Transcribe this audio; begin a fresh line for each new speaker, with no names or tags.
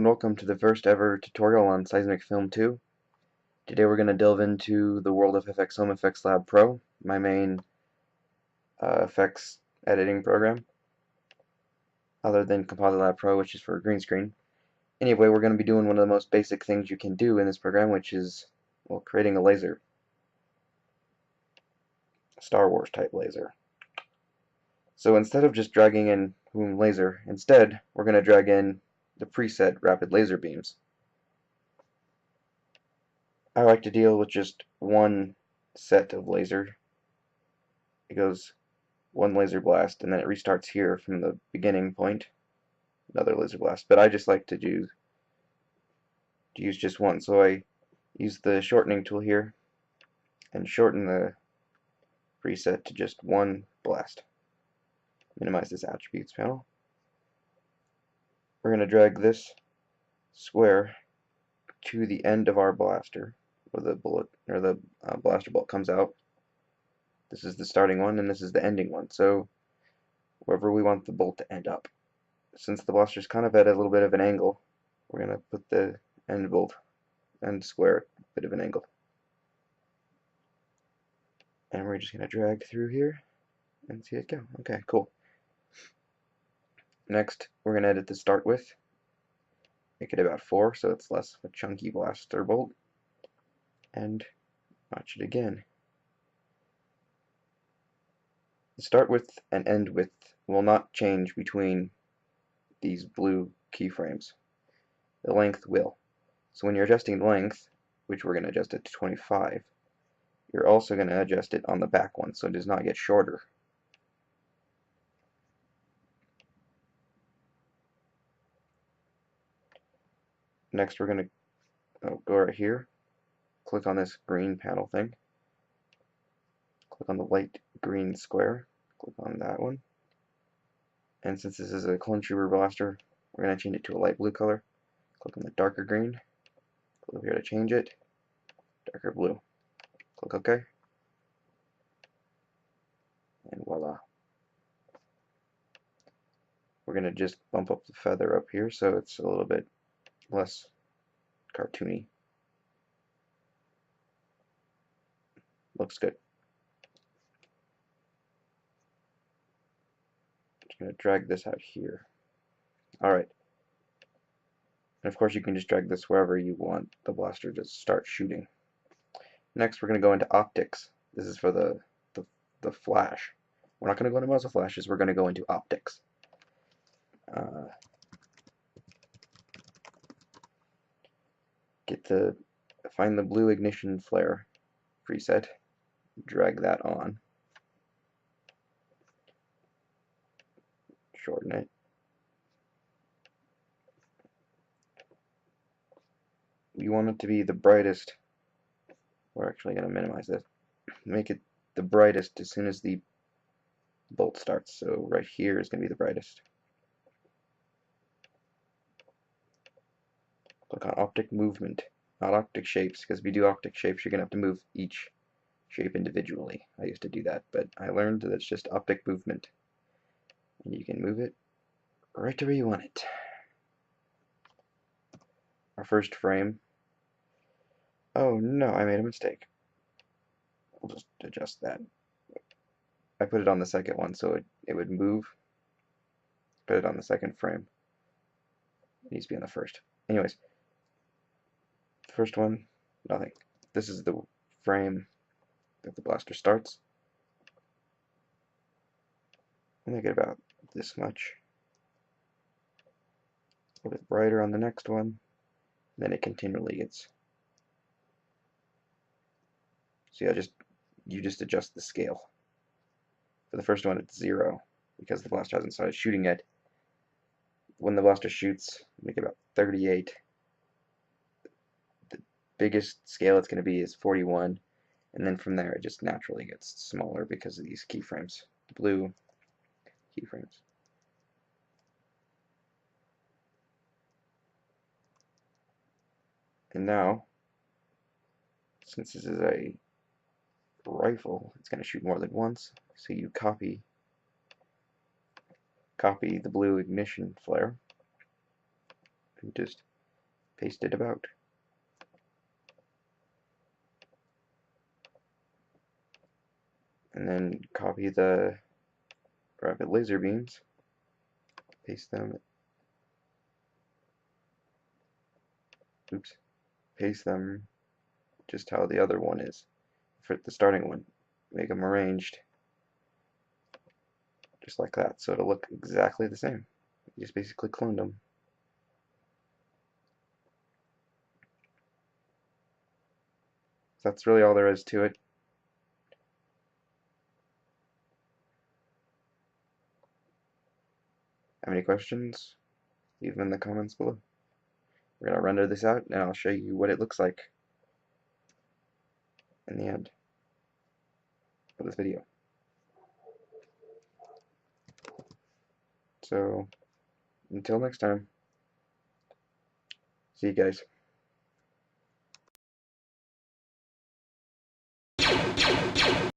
and welcome to the first ever tutorial on Siesmicfilm2. Today we're going to delve into the world of Fxhome Effectslab Pro, my main effects editing program, other than Composite Lab Pro, which is for green screen. Anyway, we're going to be doing one of the most basic things you can do in this program, which is, well, creating a laser. Star Wars type laser. So instead of just dragging in boom laser, instead we're going to drag in the preset rapid laser beams. I like to deal with just one set of laser. It goes one laser blast and then it restarts here from the beginning point, another laser blast. But I just like to use just one, so I use the shortening tool here and shorten the preset to just one blast. Minimize this attributes panel. We're going to drag this square to the end of our blaster, where the bullet or the blaster bolt comes out. This is the starting one and this is the ending one, so wherever we want the bolt to end up. Since the blaster's kind of at a little bit of an angle, we're going to put the end bolt and square at a bit of an angle. And we're just going to drag through here and see it go. Okay, cool. Next, we're going to edit the start width. Make it about 4 so it's less of a chunky blaster bolt. And notch it again. The start width and end width will not change between these blue keyframes. The length will. So when you're adjusting length, which we're going to adjust it to 25, you're also going to adjust it on the back one so it does not get shorter. Next we're going to go right here, click on this green panel thing, click on the light green square, click on that one, and since this is a clone trooper blaster, we're going to change it to a light blue color. Click on the darker green, click over here to change it, darker blue, click OK, and voila. We're going to just bump up the feather up here so it's a little bit less cartoony. Looks good. Just going to drag this out here. Alright. And of course you can just drag this wherever you want the blaster to start shooting. Next we're going to go into optics. This is for the flash. We're not going to go into muzzle flashes, we're going to go into optics. Find the blue ignition flare preset, drag that on, shorten it, we want it to be the brightest. We're actually going to minimize this, make it the brightest as soon as the bolt starts, so right here is going to be the brightest. Click on optic movement, not optic shapes, because if you do optic shapes you're going to have to move each shape individually. I used to do that, but I learned that it's just optic movement. And you can move it right to where you want it. Our first frame. Oh no, I made a mistake. We'll just adjust that. I put it on the second one so it would move. Put it on the second frame. It needs to be on the first. Anyways, the first one, nothing. This is the frame that the blaster starts. I'll make it about this much. A little bit brighter on the next one. Then it continually gets. So yeah, you just adjust the scale. For the first one, it's 0 because the blaster hasn't started shooting yet. When the blaster shoots, make it about 38. The biggest scale it's going to be is 41, and then from there it just naturally gets smaller because of these keyframes, blue keyframes. And now, since this is a rifle, it's going to shoot more than once, so you copy the blue ignition flare and just paste it about. And then copy the rapid laser beams, paste them, paste them just how the other one is for the starting one. Make them arranged just like that, so it'll look exactly the same. You just basically cloned them. That's really all there is to it. Have any questions? Leave them in the comments below. We're going to render this out, and I'll show you what it looks like in the end of this video. So, until next time, see you guys.